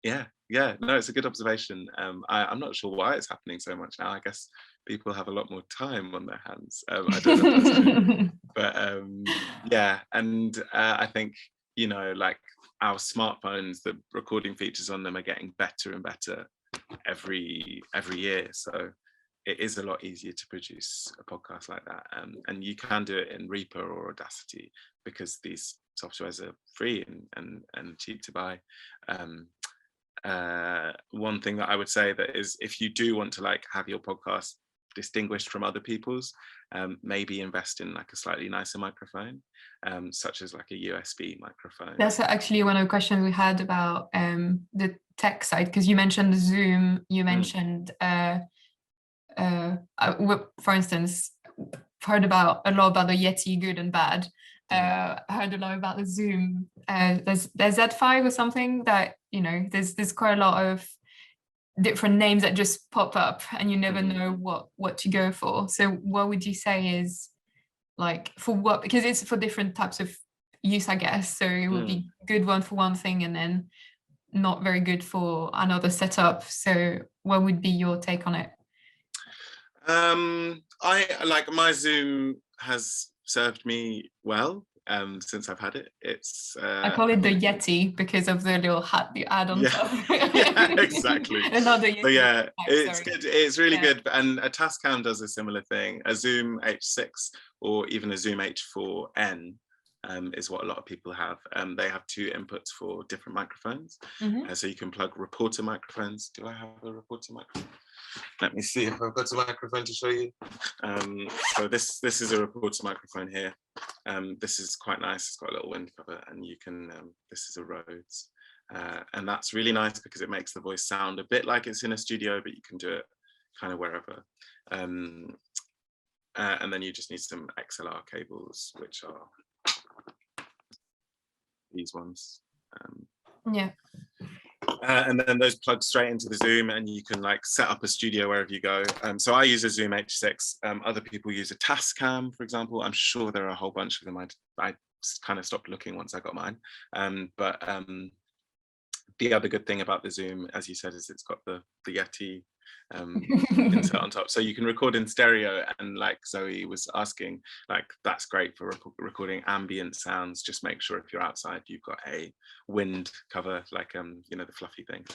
Speaker 2: It's a good observation. I'm not sure why it's happening so much now. I guess people have a lot more time on their hands. I don't know if that's true. But I think, like our smartphones, the recording features on them are getting better and better every year. So it is a lot easier to produce a podcast like that. And you can do it in Reaper or Audacity, because these softwares are free and cheap to buy. One thing that I would say that is, if you do want to like have your podcast distinguished from other people's, maybe invest in like a slightly nicer microphone, such as like a USB microphone.
Speaker 1: That's actually one of the questions we had about the tech side, because you mentioned Zoom, you mentioned for instance, heard a lot about the Yeti, good and bad. I heard a lot about the Zoom. There's Z5 or something that, there's quite a lot of different names that just pop up, and you never know what to go for. So what would you say is like for what, because it's for different types of use, I guess. So it would be good one for one thing and then not very good for another setup. So what would be your take on it?
Speaker 2: I like my Zoom has served me well. since I've had it. It's
Speaker 1: I call it the Yeti because of the little hat you add on top.
Speaker 2: Yeah, exactly.
Speaker 1: Another Yeti.
Speaker 2: So yeah, it's
Speaker 1: Sorry.
Speaker 2: good. It's really good. And a Tascam does a similar thing. A Zoom H6 or even a Zoom H4n is what a lot of people have. They have two inputs for different microphones. So you can plug reporter microphones. Do I have a reporter microphone? Let me see if I've got a microphone to show you. So this is a reporter microphone here. This is quite nice. It's got a little wind cover, and you can. This is a Rhodes, and that's really nice because it makes the voice sound a bit like it's in a studio, but you can do it kind of wherever. And then you just need some XLR cables, which are these ones.
Speaker 1: Yeah.
Speaker 2: And then those plug straight into the Zoom, and you can like set up a studio wherever you go. So I use a Zoom H6. Other people use a Tascam, for example. I'm sure there are a whole bunch of them. I kind of stopped looking once I got mine. But the other good thing about the Zoom, as you said, is it's got the Yeti insert on top, so you can record in stereo. And like Zoe was asking, like that's great for recording ambient sounds. Just make sure if you're outside you've got a wind cover, like you know, the fluffy thing,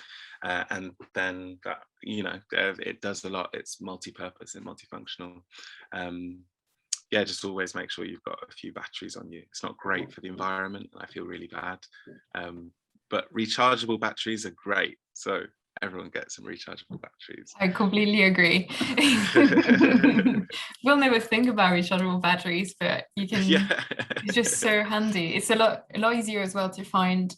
Speaker 2: and then that, you know, it does a lot. It's multi-purpose and multifunctional. Yeah, just always make sure you've got a few batteries on you. It's not great for the environment, and I feel really bad, but rechargeable batteries are great, so everyone gets some rechargeable batteries.
Speaker 1: I completely agree. We'll never think about rechargeable batteries, but you can. Yeah. It's just so handy. It's a lot easier as well to find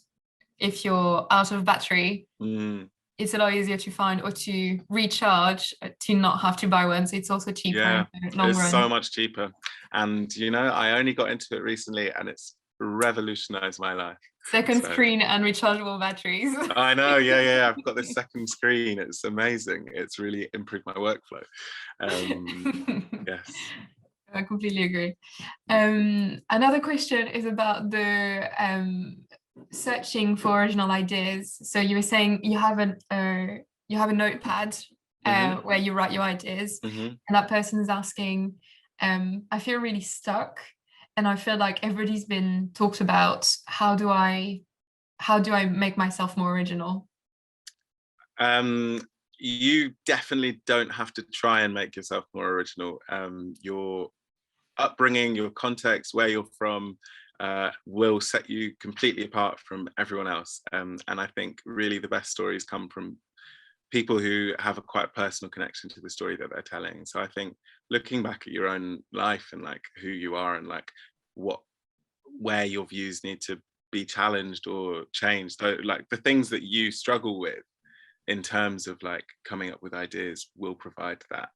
Speaker 1: if you're out of battery. It's a lot easier to find or to recharge, to not have to buy one. So it's also cheaper.
Speaker 2: Yeah,
Speaker 1: in the long
Speaker 2: it's
Speaker 1: run.
Speaker 2: so much cheaper. And you know, I only got into it recently, and it's revolutionized my life.
Speaker 1: Second screen and rechargeable batteries.
Speaker 2: I know, yeah. I've got this second screen. It's amazing. It's really improved my workflow. Yes.
Speaker 1: I completely agree. Another question is about the searching for original ideas. So you were saying you have a notepad where you write your ideas, and that person is asking, I feel really stuck. And I feel like everybody's been talked about. How do I make myself more original?
Speaker 2: You definitely don't have to try and make yourself more original. Your upbringing, your context, where you're from, will set you completely apart from everyone else. And I think really the best stories come from people who have a quite personal connection to the story that they're telling. So I think looking back at your own life and like who you are and like where your views need to be challenged or changed, so like the things that you struggle with in terms of like coming up with ideas will provide that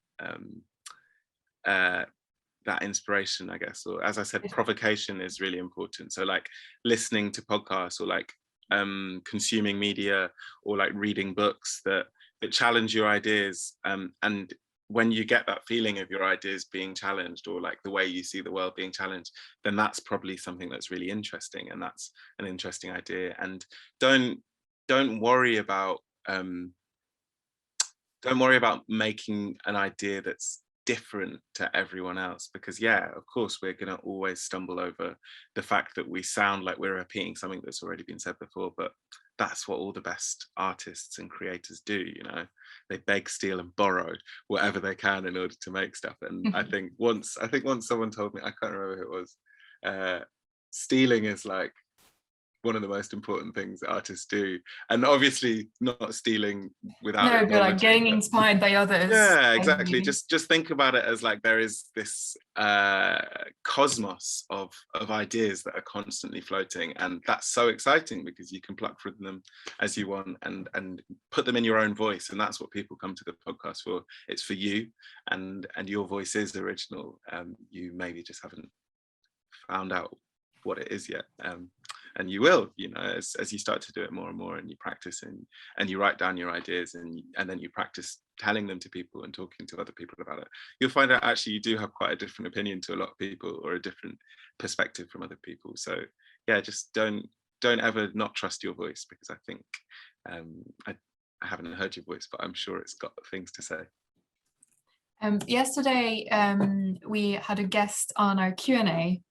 Speaker 2: inspiration, I guess. Or as I said, provocation is really important. So like listening to podcasts or like consuming media or like reading books that challenge your ideas, and when you get that feeling of your ideas being challenged or like the way you see the world being challenged, then that's probably something that's really interesting, and that's an interesting idea. And don't worry about making an idea that's different to everyone else, because yeah, of course we're going to always stumble over the fact that we sound like we're repeating something that's already been said before. But that's what all the best artists and creators do, you know. They beg, steal and borrow whatever they can in order to make stuff. And I think once someone told me, I can't remember who it was, stealing is like one of the most important things that artists do, and obviously not stealing without
Speaker 1: but like getting inspired by others.
Speaker 2: Yeah, exactly. Just think about it as like there is this cosmos of ideas that are constantly floating, and that's so exciting because you can pluck from them as you want and put them in your own voice, and that's what people come to the podcast for. It's for you, and your voice is original. You maybe just haven't found out what it is yet, and you will, you know, as you start to do it more and more, and you practice and you write down your ideas, and then you practice telling them to people and talking to other people about it, you'll find out actually you do have quite a different opinion to a lot of people, or a different perspective from other people. So yeah, just don't ever not trust your voice, because I think I haven't heard your voice, but I'm sure it's got things to say.
Speaker 1: Yesterday, we had a guest on our Q&A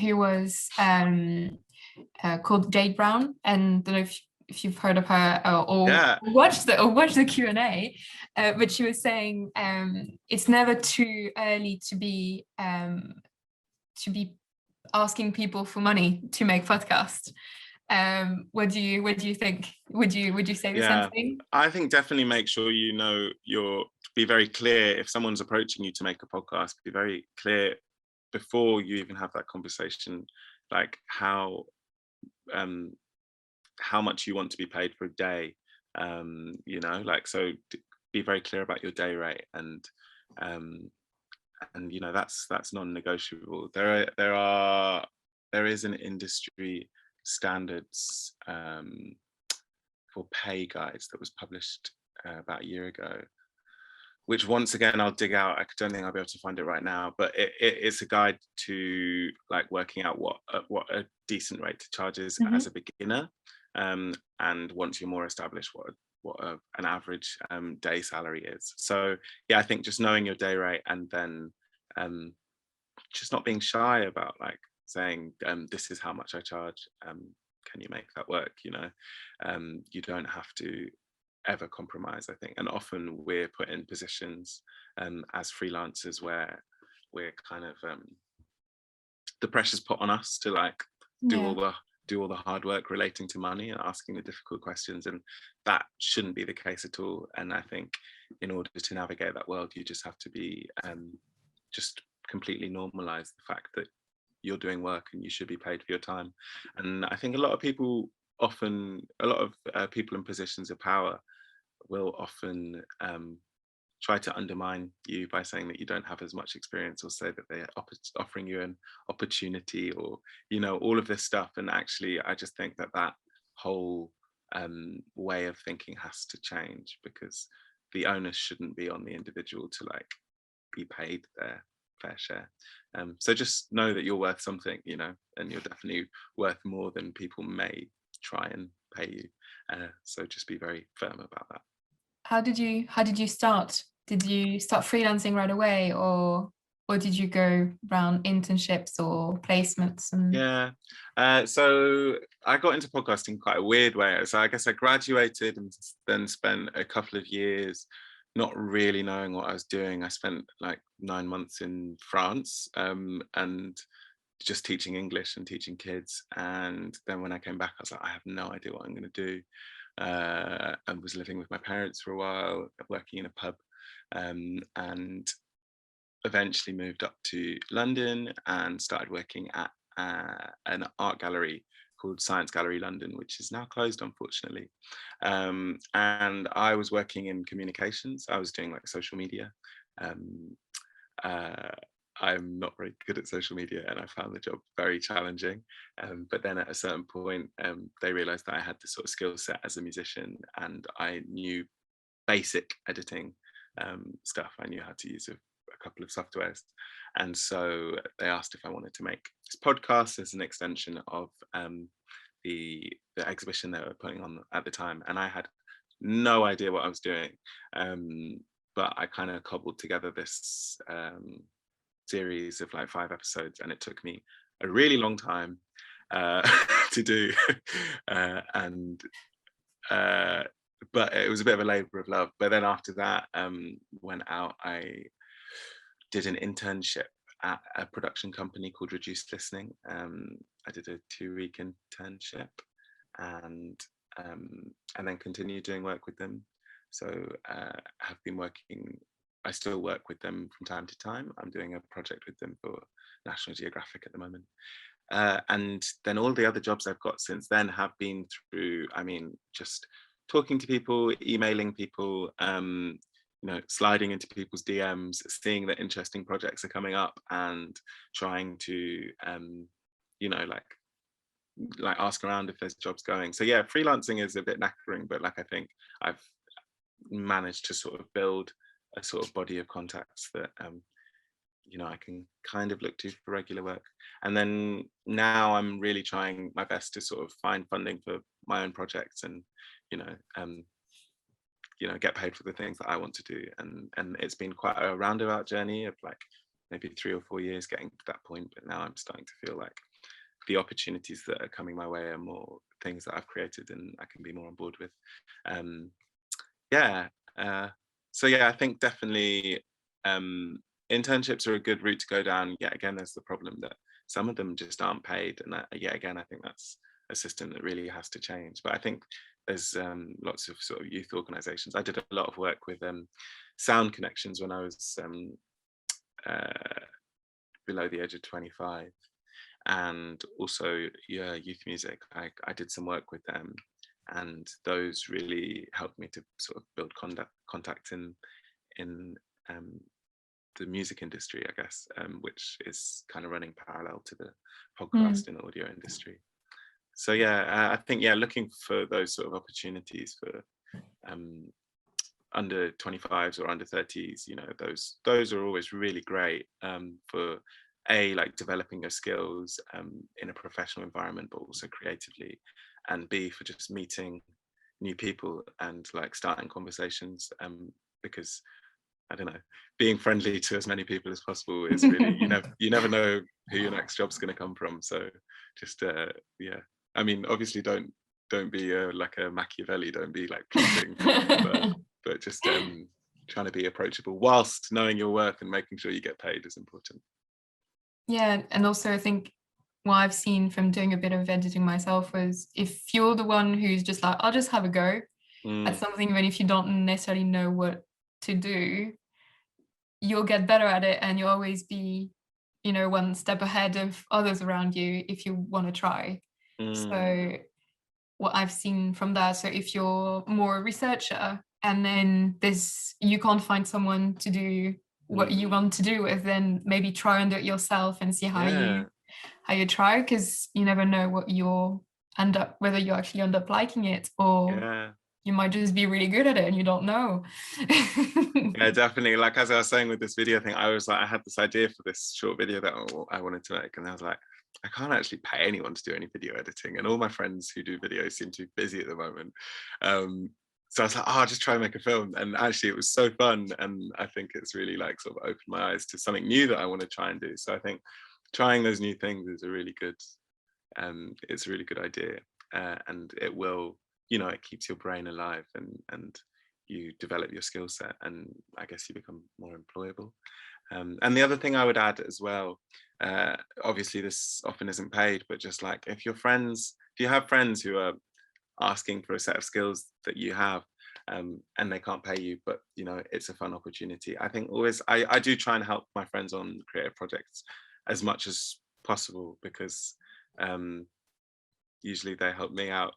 Speaker 1: who was called Jade Brown, and I don't know if you've heard of her or watched the Q&A, but she was saying it's never too early to be asking people for money to make podcasts. What do you think? Would you say the same thing?
Speaker 2: I think definitely make sure be very clear if someone's approaching you to make a podcast. Be very clear before you even have that conversation, like how much you want to be paid for a day. So be very clear about your day rate, and that's non-negotiable. There is an industry standards for pay guides that was published about a year ago, which once again I'll dig out. I don't think I'll be able to find it right now, but it's a guide to like working out what a decent rate to charge is as a beginner, and once you're more established, what an average day salary is. So yeah, I think just knowing your day rate, and then just not being shy about like saying this is how much I charge, can you make that work? You don't have to ever compromise, I think. And often we're put in positions as freelancers where we're kind of the pressure's put on us to like do all the hard work relating to money and asking the difficult questions, and that shouldn't be the case at all. And I think in order to navigate that world, you just have to be just completely normalize the fact that you're doing work and you should be paid for your time. And I think a lot of people in positions of power will often try to undermine you by saying that you don't have as much experience, or say that they're offering you an opportunity, or all of this stuff. And actually I just think that whole way of thinking has to change, because the onus shouldn't be on the individual to like be paid their fair share. So just know that you're worth something, and you're definitely worth more than people may try and pay you. So just be very firm about that.
Speaker 1: How did you start? Did you start freelancing right away, or did you go around internships or placements?
Speaker 2: So I got into podcasting quite a weird way. So I guess I graduated and then spent a couple of years not really knowing what I was doing. I spent like 9 months in France and just teaching English and teaching kids. And then when I came back, I was like, I have no idea what I'm going to do. And was living with my parents for a while, working in a pub, and eventually moved up to London and started working at an art gallery called Science Gallery London, which is now closed, unfortunately. And I was working in communications. I was doing like social media. I'm not very good at social media, and I found the job very challenging. But then at a certain point, they realized that I had this sort of skill set as a musician, and I knew basic editing stuff. I knew how to use a couple of softwares. And so they asked if I wanted to make this podcast as an extension of the exhibition they were putting on at the time. And I had no idea what I was doing, but I kind of cobbled together this series of like 5 episodes, and it took me a really long time to do, but it was a bit of a labor of love. But then after that, went out, I did an internship at a production company called Reduced Listening. I did a 2-week internship, and then continued doing work with them. So have been working. I still work with them from time to time. I'm doing a project with them for National Geographic at the moment. And then all the other jobs I've got since then have been through, just talking to people, emailing people, sliding into people's DMs, seeing that interesting projects are coming up, and trying to, like ask around if there's jobs going. So yeah, freelancing is a bit knackering, but like I think I've managed to sort of build a sort of body of contacts that I can kind of look to for regular work. And then now I'm really trying my best to sort of find funding for my own projects, and you know, get paid for the things that I want to do. And it's been quite a roundabout journey of like maybe 3 or 4 years getting to that point. But now I'm starting to feel like the opportunities that are coming my way are more things that I've created and I can be more on board with. So yeah, I think definitely internships are a good route to go down. Yet again, there's the problem that some of them just aren't paid, and yet again, I think that's a system that really has to change. But I think there's lots of sort of youth organizations. I did a lot of work with Sound Connections when I was below the age of 25, and also youth music. I did some work with them, and those really helped me to sort of build contacts in the music industry, I guess, which is kind of running parallel to the podcast and audio industry. So yeah, I think looking for those sort of opportunities for under 25s or under 30s, you know, those are always really great for like developing your skills in a professional environment, but also creatively, and B, for just meeting new people and like starting conversations, because I don't know, being friendly to as many people as possible is really, you never know who your next job's going to come from. So just I mean, obviously don't be like a Machiavelli, don't be like plotting, but just trying to be approachable whilst knowing your worth and making sure you get paid is important.
Speaker 1: Yeah, and also I think what I've seen from doing a bit of editing myself was, if you're the one who's just like, I'll just have a go at something, even if you don't necessarily know what to do, you'll get better at it, and you'll always be, you know, one step ahead of others around you if you want to try. So what I've seen from that, so if you're more a researcher and then you can't find someone to do what you want to do with, then maybe try and do it yourself and see how you try, because you never know what whether you actually end up liking it, or you might just be really good at it and you don't know.
Speaker 2: Yeah, definitely. Like as I was saying with this video thing, I was like, I had this idea for this short video that I wanted to make, and I was like, I can't actually pay anyone to do any video editing, and all my friends who do videos seem to be busy at the moment. So I was like, I'll just try and make a film, and actually it was so fun, and I think it's really like sort of opened my eyes to something new that I want to try and do. So I think trying those new things is a really good idea, and it will, you know, it keeps your brain alive, and you develop your skill set, and I guess you become more employable. And the other thing I would add as well, obviously this often isn't paid, but just like if you have friends who are asking for a set of skills that you have, and they can't pay you, but you know, it's a fun opportunity. I think always I do try and help my friends on creative projects as much as possible, because usually they help me out.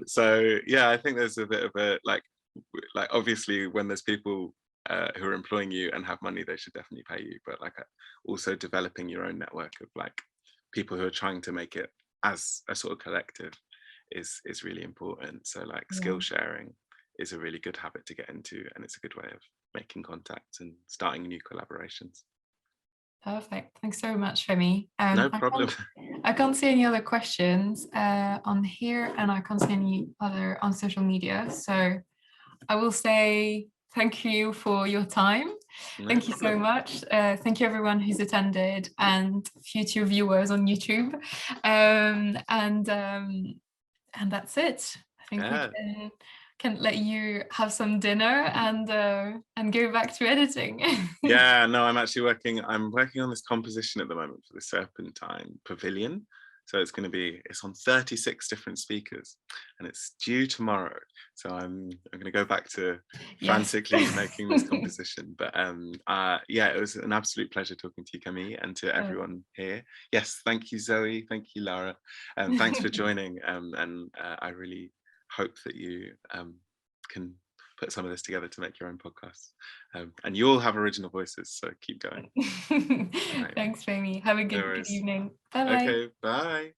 Speaker 2: So yeah, I think there's a bit of a like obviously when there's people who are employing you and have money, they should definitely pay you, but like also developing your own network of like people who are trying to make it as a sort of collective is really important. So like skill sharing is a really good habit to get into, and it's a good way of making contacts and starting new collaborations.
Speaker 1: Perfect. Thanks so much, Femi.
Speaker 2: No problem.
Speaker 1: I can't see any other questions on here, and I can't see any other on social media. So I will say thank you for your time. Thank you so much. Thank you everyone who's attended, and future viewers on YouTube. And that's it. I think we can let you have some dinner and go back to editing.
Speaker 2: Yeah, no, I'm working on this composition at the moment for the Serpentine Pavilion. So it's on 36 different speakers, and it's due tomorrow. So I'm going to go back to frantically making this composition. But it was an absolute pleasure talking to you, Camille, and to everyone here. Yes, thank you, Zoe. Thank you, Lara. Thanks for joining. And I really hope that you can put some of this together to make your own podcast. And you all have original voices, so keep going.
Speaker 1: Thanks, Femi. Have a good evening. Bye-bye.
Speaker 2: Okay, bye.